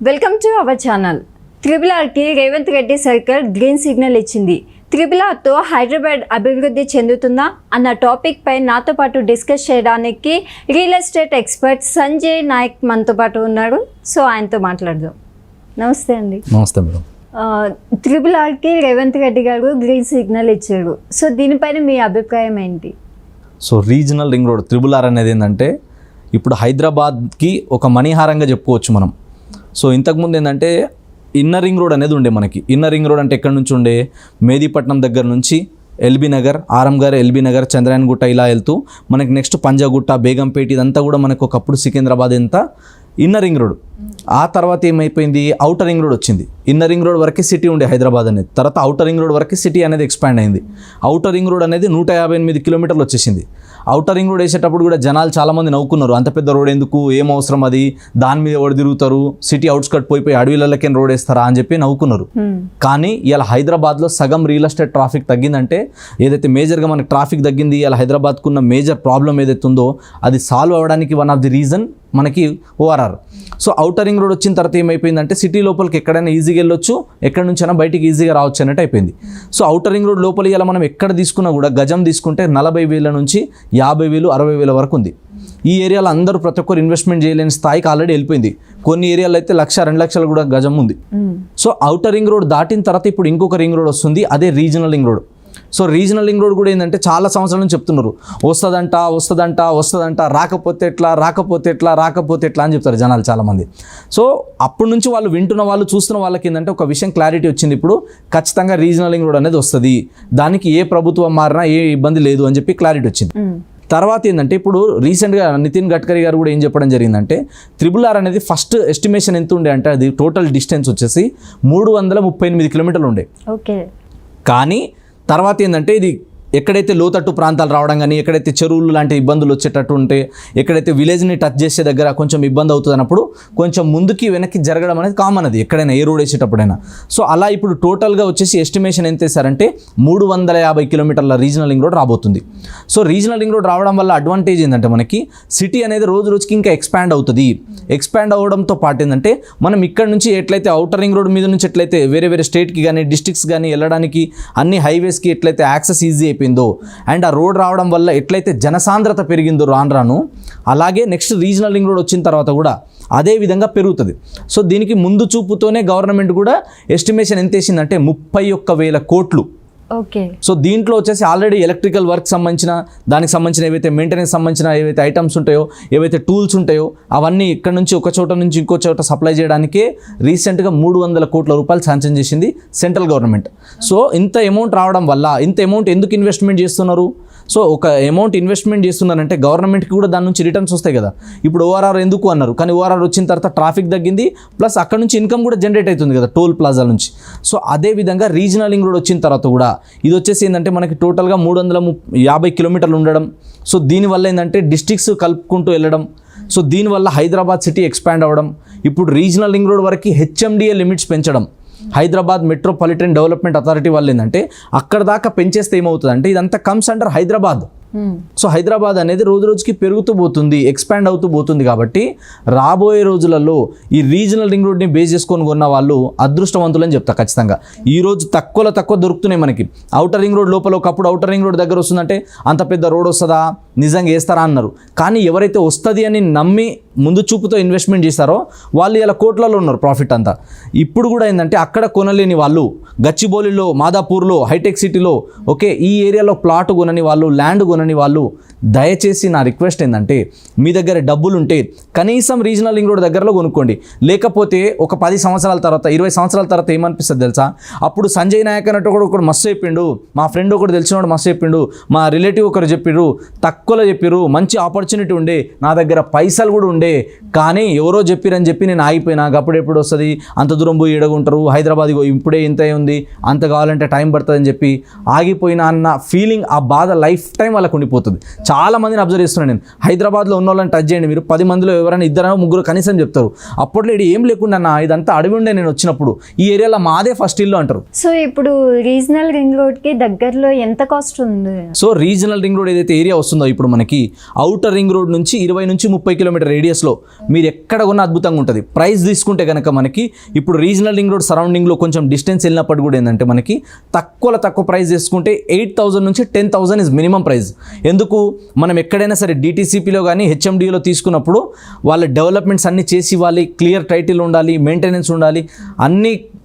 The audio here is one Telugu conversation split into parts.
Welcome to our channel. త్రిబుల్-ఆర్కి రేవంత్ రెడ్డి సర్కార్ గ్రీన్ సిగ్నల్ ఇచ్చింది. త్రిబుల్-ఆర్తో హైదరాబాద్ అభివృద్ధి చెందుతుందా అన్న టాపిక్ పై నాతో పాటు డిస్కస్ చేయడానికి real estate expert Sanjay Nayak మనతో పాటు ఉన్నారు. సో ఆయనతో మాట్లాడదాం. నమస్తే అండి. నమస్తే మేడం. త్రిబుల్-ఆర్కి రేవంత్ రెడ్డి గారు గ్రీన్ సిగ్నల్ ఇచ్చారు. సో దీనిపైన మీ అభిప్రాయం ఏంటి? So regional ring road triple-are అనేది ఏంటంటే ఇప్పుడు హైదరాబాద్కి ఒక మణిహారంగా చెప్పుకోవచ్చు మనం. సో ఇంతకుముందు ఏంటంటే ఇన్నర్ రింగ్ రోడ్ అనేది ఉండే మనకి. ఇన్నర్ రింగ్ రోడ్ అంటే ఎక్కడి నుంచి ఉండే, మేదీపట్నం దగ్గర నుంచి ఎల్బీ నగర్, ఆరంగర్, ఎల్బీ నగర్, చంద్రాయన్గుట్ట ఇలా వెళ్తూ మనకి నెక్స్ట్ పంజాగుట్ట, బేగంపేట ఇదంతా కూడా మనకు ఒకప్పుడు సికింద్రాబాద్ ఎంత ఇన్నర్ రింగ్ రోడ్. ఆ తర్వాత ఏమైపోయింది, అవుటర్ రింగ్ రోడ్ వచ్చింది. ఇన్నర్ రింగ్ రోడ్ వరకే సిటీ ఉండే హైదరాబాద్ అనేది, తర్వాత అవుటర్ రింగ్ రోడ్ వరకు సిటీ అనేది ఎక్స్పాండ్ అయింది. అవుటర్ రింగ్ రోడ్ అనేది 158 కిలోమీటర్లు వచ్చేసింది. అవుటర్ రింగ్ రోడ్ వేసేటప్పుడు కూడా జనాలు చాలామంది నవ్వుకున్నారు, అంత పెద్ద రోడ్ ఎందుకు, ఏం అవసరం అది, దాని మీద ఎవరు తిరుగుతారు, సిటీ అవుట్స్కట్ పోయిపోయి అడవిలకే రోడ్ వేస్తారా అని చెప్పి నవ్వుకున్నారు. కానీ ఇలా హైదరాబాద్లో సగం రియల్ ఎస్టేట్ ట్రాఫిక్ తగ్గిందంటే, ఏదైతే మేజర్గా మనకి ట్రాఫిక్ తగ్గింది, ఇలా హైదరాబాద్కు ఉన్న మేజర్ ప్రాబ్లం ఏదైతే ఉందో అది సాల్వ్ అవ్వడానికి వన్ ఆఫ్ ది రీజన్ మనకి ORR. So outer ring road వచ్చిన తర్వాత ఏమైపోయిందంటే సిటీ లోపలికి ఎక్కడైనా ఈజీగా వెళ్ళొచ్చు, ఎక్కడి నుంచైనా బయటికి ఈజీగా రావచ్చు అన్నట్టు అయిపోయింది. సో అవుటర్ రింగ్ రోడ్ లోపల ఇలా మనం ఎక్కడ తీసుకున్నా కూడా గజం తీసుకుంటే 40,000 నుంచి 50,000, 60,000 వరకు ఉంది. ఈ ఏరియాలో అందరూ ప్రతి ఒక్కరు ఇన్వెస్ట్మెంట్ చేయలేని స్థాయికి ఆల్రెడీ వెళ్ళిపోయింది. కొన్ని ఏరియాలో అయితే 1,00,000, 2,00,000 కూడా గజం ఉంది. సో అవుటర్ రింగ్ రోడ్ దాటిన తర్వాత ఇప్పుడు ఇంకొక రింగ్ రోడ్ వస్తుంది, అదే regional ring road. So regional ring road కూడా ఏంటంటే చాలా సంవత్సరాల నుంచి చెప్తున్నారు, వస్తుందంట, రాకపోతే ఎట్లా అని చెప్తారు జనాలు చాలామంది. సో అప్పటి నుంచి వాళ్ళు వింటున్న వాళ్ళు, చూస్తున్న వాళ్ళకి ఏంటంటే ఒక విషయం క్లారిటీ వచ్చింది, ఇప్పుడు ఖచ్చితంగా రీజనల్ రింగ్ రోడ్ అనేది వస్తుంది, దానికి ఏ ప్రభుత్వం మారినా ఏ ఇబ్బంది లేదు అని చెప్పి క్లారిటీ వచ్చింది. తర్వాత ఏంటంటే ఇప్పుడు రీసెంట్గా నితిన్ గడ్కరీ గారు కూడా ఏం చెప్పడం జరిగిందంటే, త్రిబుల్-ఆర్ అనేది ఫస్ట్ ఎస్టిమేషన్ ఎంత ఉండే అంటే అది టోటల్ డిస్టెన్స్ వచ్చేసి 338 కిలోమీటర్లు ఉండే. ఓకే. కానీ తర్వాత ఏంటంటే ఇది ఎక్కడైతే లోతట్టు ప్రాంతాలు రావడం కానీ, ఎక్కడైతే చెరువులు లాంటి ఇబ్బందులు వచ్చేటట్టు ఉంటే, ఎక్కడైతే విలేజ్ని టచ్ చేసే దగ్గర కొంచెం ఇబ్బంది అవుతుంది అన్నప్పుడు కొంచెం ముందుకి వెనక్కి జరగడం అనేది కామన్, అది ఎక్కడైనా ఏ రోడ్ వేసేటప్పుడైనా. సో అలా ఇప్పుడు టోటల్గా వచ్చేసి ఎస్టిమేషన్ ఎంత వేశారంటే 350 కిలోమీటర్ల రీజనల్ రింగ్ రోడ్ రాబోతుంది. సో రీజనల్ రింగ్ రోడ్ రావడం వల్ల అడ్వాంటేజ్ ఏంటంటే మనకి సిటీ అనేది రోజు రోజుకి ఇంకా ఎక్స్పాండ్ అవుతుంది. ఎక్స్పాండ్ అవ్వడంతో పాటు ఏంటంటే మనం ఇక్కడ నుంచి ఎట్లయితే అవుటర్ రింగ్ రోడ్ మీద నుంచి ఎట్లయితే వేరే వేరే స్టేట్కి కానీ డిస్ట్రిక్ట్స్ కానీ వెళ్ళడానికి అన్ని హైవేస్కి ఎట్లయితే యాక్సెస్ ఈజీ అయిపోయిందో, అండ్ ఆ రోడ్ రావడం వల్ల ఎట్లయితే జనసాంద్రత పెరిగిందో రాను అలాగే నెక్స్ట్ రీజనల్ రింగ్ రోడ్ వచ్చిన తర్వాత కూడా అదే విధంగా పెరుగుతుంది. సో దీనికి ముందు చూపుతోనే గవర్నమెంట్ కూడా ఎస్టిమేషన్ ఎంత వేసిందంటే 31,000 కోట్లు. ఓకే. సో దీంట్లో వచ్చేసి ఆల్రెడీ ఎలక్ట్రికల్ వర్క్ దానికి సంబంధించిన ఏవైతే మెయింటెనెన్స్ సంబంధించిన ఏవైతే ఐటమ్స్ ఉంటాయో, ఏవైతే టూల్స్ ఉంటాయో అవన్నీ ఇక్కడ నుంచి ఒక చోట నుంచి ఇంకో చోట సప్లై చేయడానికే రీసెంట్గా 300 కోట్ల రూపాయలు శాంక్షన్ చేసింది సెంట్రల్ గవర్నమెంట్. సో ఇంత అమౌంట్ రావడం వల్ల, ఇంత అమౌంట్ ఎందుకు ఇన్వెస్ట్మెంట్ చేస్తున్నారు? సో ఒక అమౌంట్ ఇన్వెస్ట్మెంట్ చేస్తున్నారంటే గవర్నమెంట్కి కూడా దాని నుంచి రిటర్న్స్ వస్తాయి కదా. ఇప్పుడు ఓఆర్ఆర్ ఎందుకు అన్నారు, కానీ ఓఆర్ఆర్ వచ్చిన తర్వాత ట్రాఫిక్ తగ్గింది, ప్లస్ అక్కడ నుంచి ఇన్కమ్ కూడా జనరేట్ అవుతుంది కదా టోల్ ప్లాజా నుంచి. సో అదే విధంగా రీజనల్ రింగ్ రోడ్ వచ్చిన తర్వాత కూడా ఇది వచ్చేసి ఏంటంటే మనకి టోటల్గా 350 కిలోమీటర్లు ఉండడం. సో దీనివల్ల ఏంటంటే డిస్ట్రిక్ట్స్ కలుపుకుంటూ వెళ్ళడం. సో దీనివల్ల హైదరాబాద్ సిటీ ఎక్స్పాండ్ అవ్వడం. ఇప్పుడు రీజనల్ రింగ్ రోడ్ వరకు హెచ్ఎండిఏ లిమిట్స్ పెంచడం, హైదరాబాద్ మెట్రోపాలిటన్ డెవలప్మెంట్ అథారిటీ వాళ్ళు ఏంటంటే అక్కడ దాకా పెంచేస్తే ఏమవుతుంది అంటే ఇదంతా comes under Hyderabad. So Hyderabad అనేది రోజు రోజుకి పెరుగుతూ పోతుంది, ఎక్స్పాండ్ అవుతూ పోతుంది. కాబట్టి రాబోయే రోజులలో ఈ రీజనల్ రింగ్ రోడ్ని బేస్ చేసుకొని కొన్న వాళ్ళు అదృష్టవంతులని చెప్తా ఖచ్చితంగా. ఈరోజు తక్కువ దొరుకుతున్నాయి మనకి. అవుటర్ రింగ్ రోడ్ లోపల ఒకప్పుడు అవుటర్ రింగ్ రోడ్ దగ్గర వస్తుందంటే అంత పెద్ద రోడ్ వస్తుందా, నిజంగా వేస్తారా అన్నారు. కానీ ఎవరైతే వస్తుంది అని నమ్మి ముందు చూపుతో ఇన్వెస్ట్మెంట్ చేస్తారో వాళ్ళు ఇలా కోట్లలో ఉన్నారు ప్రాఫిట్ అంతా. ఇప్పుడు కూడా ఏంటంటే అక్కడ కొనలేని వాళ్ళు గచ్చిబౌలిలో, మాదాపూర్లో, హైటెక్ సిటీలో, ఓకే ఈ ఏరియాలో ప్లాట్ కొనని వాళ్ళు, ల్యాండ్ కొనని వాళ్ళు, దయచేసి నా రిక్వెస్ట్ ఏంటంటే మీ దగ్గర డబ్బులు ఉంటే కనీసం రీజనల్ రింగ్ రోడ్ దగ్గరలో కొనుక్కోండి. లేకపోతే ఒక 10 సంవత్సరాల తర్వాత, 20 సంవత్సరాల తర్వాత ఏమనిపిస్తుంది తెలుసా, అప్పుడు సంజయ్ నాయక్ అన్నట్టు ఒకడు మస్తు చెప్పిండు, మా ఫ్రెండ్ ఒకటి తెలిసినవాడు మస్తు చెప్పిండు, మా రిలేటివ్ ఒకరు చెప్పిర్రు, తక్కువలో చెప్పిర్రు, మంచి ఆపర్చునిటీ ఉండే, నా దగ్గర పైసలు కూడా ఉండే, కానీ ఎవరో చెప్పిరని చెప్పి నేను ఆగిపోయినా. అప్పుడు ఎప్పుడు వస్తుంది, అంత దూరం పోయి ఎడగుంటారు, హైదరాబాద్ ఇప్పుడే ఇంత ఉంది, అంత కావాలంటే టైం పడుతుంది అని చెప్పి ఆగిపోయినా అన్న ఫీలింగ్, ఆ బాధ లైఫ్ టైం వాళ్ళకు దాకా ఉండిపోతుంది. చాలా మందిని అబ్జర్వ్ చేస్తున్నాను నేను. హైదరాబాద్లో ఉన్న వాళ్ళని టచ్ చేయండి మీరు, 10 మందిలో ఎవరైనా 2-3 కనీసం చెప్తారు అప్పట్లో ఇది ఏం లేకుండా అన్న ఇదంతా అడవి ఉండే నేను వచ్చినప్పుడు, ఈ ఏరియాలో మాదే ఫస్ట్ ఇల్లు అంటారు. సో ఇప్పుడు రీజనల్ రింగ్ రోడ్కి దగ్గరలో ఎంత కాస్ట్ ఉంది? సో రీజనల్ రింగ్ రోడ్ ఏదైతే ఏరియా వస్తుందో ఇప్పుడు మనకి అవుటర్ రింగ్ రోడ్ నుంచి 20 నుంచి 30 కిలోమీటర్ రేడియస్లో మీరు ఎక్కడ కొన్నా అద్భుతంగా ఉంటుంది. ప్రైస్ తీసుకుంటే కనుక మనకి ఇప్పుడు రీజనల్ రింగ్ రోడ్ సరౌండింగ్లో కొంచెం డిస్టెన్స్ వెళ్ళినప్పుడు కూడా ఏంటంటే మనకి తక్కువ ప్రైస్ తీసుకుంటే 8,000 నుంచి 10,000 ఇస్ మినిమం ప్రైస్. ఎందుకు మనం ఎక్కడైనా సరే డిటీసీపీలో కానీ హెచ్ఎండిలో తీసుకున్నప్పుడు వాళ్ళ డెవలప్మెంట్స్ అన్నీ చేసి వాళ్ళకి క్లియర్ టైటిల్ ఉండాలి, మెయింటెనెన్స్ ఉండాలి, అన్ని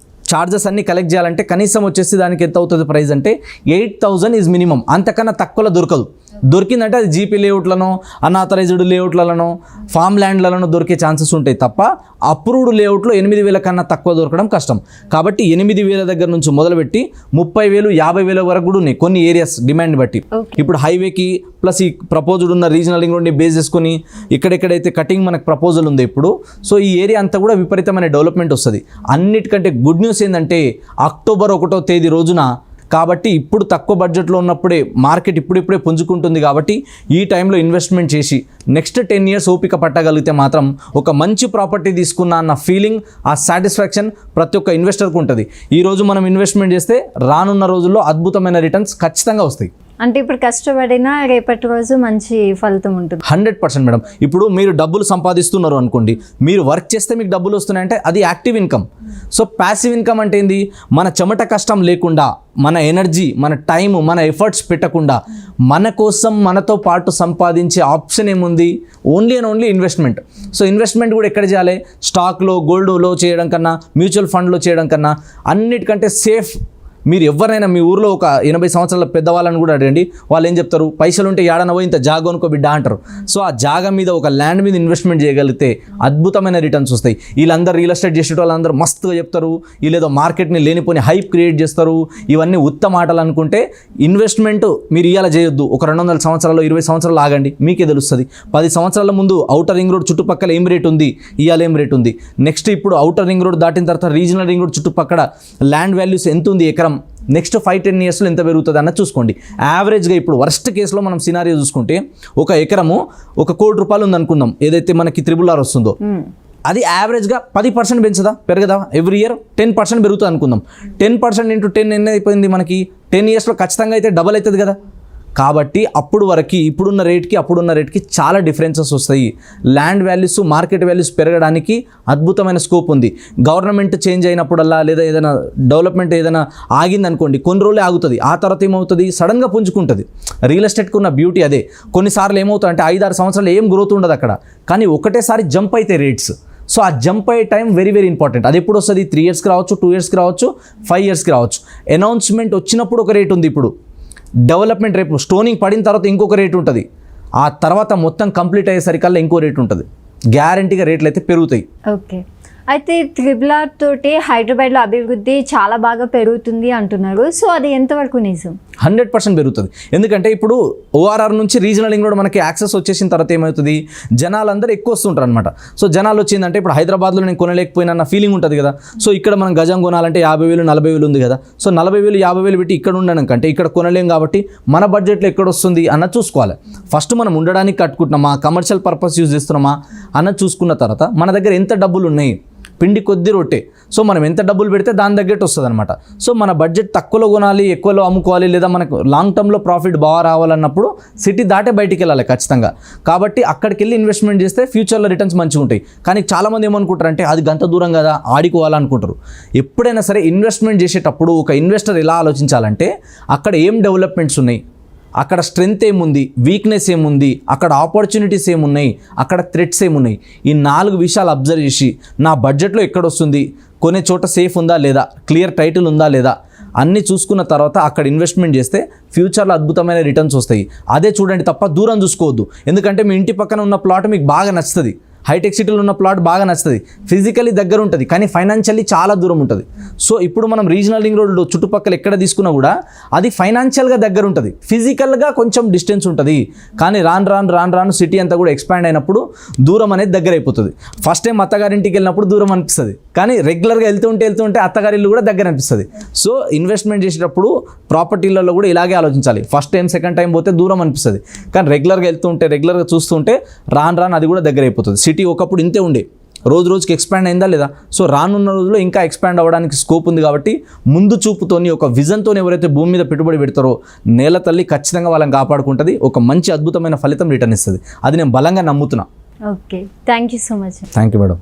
చార్జెస్ అన్నీ కలెక్ట్ చేయాలంటే కనీసం వచ్చేసి దానికి ఎంత అవుతుంది ప్రైస్ అంటే 8,000 ఈజ్ మినిమం. అంతకన్నా తక్కువలో దొరకదు. దొరికిందంటే అది జీపీ లేఅవుట్లను, అన్ఆథరైజ్డ్ లేఅవుట్లలో, ఫామ్ ల్యాండ్లలో దొరికే ఛాన్సెస్ ఉంటాయి తప్ప అప్రూవ్డ్ లేఅవుట్లో 8,000 కన్నా తక్కువ దొరకడం కష్టం. కాబట్టి 8,000 దగ్గర నుంచి మొదలుపెట్టి 30,000, 50,000 వరకు కూడా ఉన్నాయి కొన్ని ఏరియాస్ డిమాండ్ బట్టి. ఇప్పుడు హైవేకి ప్లస్ ఈ ప్రపోజల్ ఉన్న రీజనల్ రింగ్ రోడ్ని బేస్ చేసుకొని ఎక్కడెక్కడైతే కటింగ్ మనకు ప్రపోజల్ ఉంది ఇప్పుడు, సో ఈ ఏరియా అంతా కూడా విపరీతమైన డెవలప్మెంట్ వస్తుంది. అన్నిటికంటే గుడ్ న్యూస్ ఏంటంటే అక్టోబర్ 1వ తేదీ రోజున, కాబట్టి ఇప్పుడు తక్కువ బడ్జెట్లో ఉన్నప్పుడే మార్కెట్ ఇప్పుడిప్పుడే పుంజుకుంటుంది. కాబట్టి ఈ టైంలో ఇన్వెస్ట్మెంట్ చేసి నెక్స్ట్ 10 years ఓపిక పట్టగలిగితే మాత్రం ఒక మంచి ప్రాపర్టీ తీసుకున్నా అన్న ఫీలింగ్, ఆ సాటిస్ఫాక్షన్ ప్రతి ఒక్క ఇన్వెస్టర్కి ఉంటుంది. ఈరోజు మనం ఇన్వెస్ట్మెంట్ చేస్తే రానున్న రోజుల్లో అద్భుతమైన రిటర్న్స్ ఖచ్చితంగా వస్తాయి. అంటే ఇప్పుడు కష్టపడినా రేపటి రోజు మంచి ఫలితం ఉంటుంది. 100% మేడం. ఇప్పుడు మీరు డబ్బులు సంపాదిస్తున్నారు అనుకోండి, మీరు వర్క్ చేస్తే మీకు డబ్బులు వస్తున్నాయంటే అది active income. So passive income అంటే ఏంది? మన చెమట కష్టం లేకుండా, మన ఎనర్జీ, మన టైం, మన ఎఫర్ట్స్ పెట్టకుండా మన కోసం మనతో పాటు సంపాదించే ఆప్షన్ ఏముంది? Only and only investment. So investment కూడా ఎక్కడ చేయాలి? స్టాక్లో, గోల్డ్లో చేయడం కన్నా, మ్యూచువల్ ఫండ్లో చేయడం కన్నా అన్నిటికంటే సేఫ్. మీరు ఎవరైనా మీ ఊర్లో ఒక 80 సంవత్సరాల పెద్దవాళ్ళని కూడా అడగండి, వాళ్ళు ఏం చెప్తారు? పైసలు ఉంటే ఏడనవో ఇంత జాగా అనుకో బిడ్డ అంటారు. సో ఆ జాగా మీద, ఒక ల్యాండ్ మీద ఇన్వెస్ట్మెంట్ చేయగలిగితే అద్భుతమైన రిటర్న్స్ వస్తాయి. వీళ్ళందరూ రియల్ ఎస్టేట్ చేసే వాళ్ళందరూ మస్తుగా చెప్తారు, వీళ్ళేదో మార్కెట్ని లేనిపోని హైప్ క్రియేట్ చేస్తారు. ఇవన్నీ ఉత్తమ మాటలు అనుకుంటే ఇన్వెస్ట్మెంట్ మీరు ఇవాళ చేయొద్దు. ఒక 200 సంవత్సరాలు, 20 సంవత్సరాలు ఆగండి, మీకే తెలుస్తుంది. 10 సంవత్సరాల ముందు అవుటర్ రింగ్ రోడ్ చుట్టుపక్కల ఏం రేట్ ఉంది, ఇవాళ ఏం రేట్ ఉంది. నెక్స్ట్ ఇప్పుడు అవుటర్ రింగ్ రోడ్ దాటిన తర్వాత రీజనల్ రింగ్ రోడ్ చుట్టుపక్కల ల్యాండ్ వాల్యూస్ ఎంత ఉంది ఎకరం, నెక్స్ట్ 5-10 yearsలో ఎంత పెరుగుతుంది అన్నది చూసుకోండి. యావరేజ్గా ఇప్పుడు వర్స్ట్ కేసులో మనం సినారియో చూసుకుంటే ఒక ఎకరము 1 కోటి రూపాయలు ఉందనుకుందాం, ఏదైతే మనకి RRR వస్తుందో అది యావరేజ్గా 10% పెంచదా, పెరగదా? ఎవ్రీ ఇయర్ 10% పెరుగుతుంది అనుకుందాం. 10% ఇంటూ 10 ఎన్ని అయిపోయింది మనకి? 10 yearsలో ఖచ్చితంగా అయితే డబల్ అవుతుంది కదా. కాబట్టి అప్పుడు వరకు ఇప్పుడున్న రేట్కి అప్పుడున్న రేట్కి చాలా డిఫరెన్సెస్ వస్తాయి. ల్యాండ్ వాల్యూస్, మార్కెట్ వాల్యూస్ పెరగడానికి అద్భుతమైన స్కోప్ ఉంది. గవర్నమెంట్ చేంజ్ అయినప్పుడల్లా, లేదా ఏదైనా డెవలప్మెంట్ ఏదైనా ఆగిందనుకోండి, కొన్ని రోజులే ఆగుతుంది. ఆ తర్వాత ఏమవుతుంది? సడన్గా పుంజుకుంటుంది. రియల్ ఎస్టేట్కి ఉన్న బ్యూటీ అదే. కొన్నిసార్లు ఏమవుతుంది అంటే 5-6 సంవత్సరాలు ఏం గ్రోత్ ఉండదు అక్కడ, కానీ ఒకటేసారి జంప్ అయితే రేట్స్. సో ఆ జంప్ అయ్యే టైం వెరీ వెరీ ఇంపార్టెంట్. అది ఎప్పుడు వస్తుంది? 3 yearsకి రావచ్చు, 2 yearsకి రావచ్చు, 5 yearsకి రావచ్చు. అనౌన్స్మెంట్ వచ్చినప్పుడు ఒక రేట్ ఉంది, ఇప్పుడు డెవలప్మెంట్ రేపు స్టోనింగ్ పడిన తర్వాత ఇంకొక రేట్ ఉంటుంది, ఆ తర్వాత మొత్తం కంప్లీట్ అయ్యేసరికల్లా ఇంకో రేట్ ఉంటుంది. గ్యారంటీగా రేట్లు అయితే పెరుగుతాయి. ఓకే, అయితే RRR తోటి హైదరాబాద్లో అభివృద్ధి చాలా బాగా పెరుగుతుంది అంటున్నారు. సో అది ఎంతవరకు నిజం? 100% పెరుగుతుంది. ఎందుకంటే ఇప్పుడు ORR నుంచి రీజనల్ రింగ్ రోడ్ మనకి యాక్సెస్ వచ్చేసిన తర్వాత ఏమవుతుంది? జనాలందరూ ఎక్కువ వస్తుంటారు అనమాట. సో జనాలు వచ్చిందంటే ఇప్పుడు హైదరాబాద్లో నేను కొనలేకపోయినా అన్న ఫీలింగ్ ఉంటుంది కదా. సో ఇక్కడ మనం గజం కొనాలంటే 50,000, 40,000 ఉంది కదా. సో 40,000, 50,000 పెట్టి ఇక్కడ ఉండడం కంటే ఇక్కడ కొనలేం, కాబట్టి మన బడ్జెట్లో ఎక్కడ వస్తుంది అన్నది చూసుకోవాలి. ఫస్ట్ మనం ఉండడానికి కట్టుకుంటున్నామా, కమర్షియల్ పర్పస్ యూజ్ చేస్తున్నామా అన్నది చూసుకున్న తర్వాత మన దగ్గర ఎంత డబ్బులు ఉన్నాయి, పిండి కొద్ది రొట్టె. సో మనం ఎంత డబ్బులు పెడితే దాని తగ్గట్టు వస్తుంది అనమాట. సో మన బడ్జెట్ తక్కువలో కొనాలి, ఎక్కువలో అమ్ముకోవాలి, లేదా మనకు లాంగ్ టర్మ్లో ప్రాఫిట్ బాగా రావాలన్నప్పుడు సిటీ దాటే బయటికి వెళ్ళాలి ఖచ్చితంగా. కాబట్టి అక్కడికి వెళ్ళి ఇన్వెస్ట్మెంట్ చేస్తే ఫ్యూచర్లో రిటర్న్స్ మంచిగా ఉంటాయి. కానీ చాలామంది ఏమనుకుంటారంటే అది గంత దూరం కదా, ఆడుకోవాలనుకుంటారు. ఎప్పుడైనా సరే ఇన్వెస్ట్మెంట్ చేసేటప్పుడు ఒక ఇన్వెస్టర్ ఎలా ఆలోచించాలంటే అక్కడ ఏం డెవలప్మెంట్స్ ఉన్నాయి, అక్కడ స్ట్రెంగ్త్ ఏముంది, వీక్నెస్ ఏముంది, అక్కడ ఆపర్చునిటీస్ ఏమున్నాయి, అక్కడ థ్రెట్స్ ఏమున్నాయి, ఈ 4 విషయాలు అబ్జర్వ్ చేసి నా బడ్జెట్లో ఎక్కడొస్తుంది, కొనే చోట సేఫ్ ఉందా లేదా, క్లియర్ టైటిల్ ఉందా లేదా అన్నీ చూసుకున్న తర్వాత అక్కడ ఇన్వెస్ట్మెంట్ చేస్తే ఫ్యూచర్లో అద్భుతమైన రిటర్న్స్ వస్తాయి. అదే చూడండి తప్ప దూరం చూసుకోవద్దు. ఎందుకంటే మీ ఇంటి పక్కన ఉన్న ప్లాట్ మీకు బాగా నచ్చుతుంది, హైటెక్ సిటీలో ఉన్న ప్లాట్ బాగా నచ్చుతుంది, ఫిజికల్లీ దగ్గర ఉంటుంది కానీ ఫైనాన్షియల్లీ చాలా దూరం ఉంటుంది. సో ఇప్పుడు మనం రీజనల్ రింగ్ రోడ్ చుట్టుపక్కల ఎక్కడ తీసుకున్నా కూడా అది ఫైనాన్షియల్గా దగ్గర ఉంటుంది, ఫిజికల్గా కొంచెం డిస్టెన్స్ ఉంటుంది. కానీ రాను సిటీ అంతా కూడా ఎక్స్పాండ్ అయినప్పుడు దూరం అనేది దగ్గర అయిపోతుంది. ఫస్ట్ టైం అత్తగారింటికి వెళ్ళినప్పుడు దూరం అనిపిస్తుంది, కానీ రెగ్యులర్గా వెళ్తూ ఉంటే అత్తగారి ఇల్లు కూడా దగ్గర అనిపిస్తుంది. సో ఇన్వెస్ట్మెంట్ చేసేటప్పుడు ప్రాపర్టీలలో కూడా ఇలాగే ఆలోచించాలి. ఫస్ట్ టైం సెకండ్ టైం పోతే దూరం అనిపిస్తుంది, కానీ రెగ్యులర్గా రెగ్యులర్గా చూస్తుంటే రాను అది కూడా దగ్గర అయిపోతుంది. సిటీ ఒకప్పుడు ఇంతే ఉండే, రోజుకి ఎక్స్పాండ్ అయిందా లేదా? సో రానున్న రోజుల్లో ఇంకా ఎక్స్పాండ్ అవ్వడానికి స్కోప్ ఉంది. కాబట్టి ముందు చూపుతోని ఒక విజన్తో ఎవరైతే భూమి మీద పెట్టుబడి పెడతారో నేల తల్లి ఖచ్చితంగా వాళ్ళని కాపాడుకుంటుంది, ఒక మంచి అద్భుతమైన ఫలితం రిటర్న్ ఇస్తుంది. అది నేను బలంగా నమ్ముతున్నా. Okay, thank you so much. Thank you madam.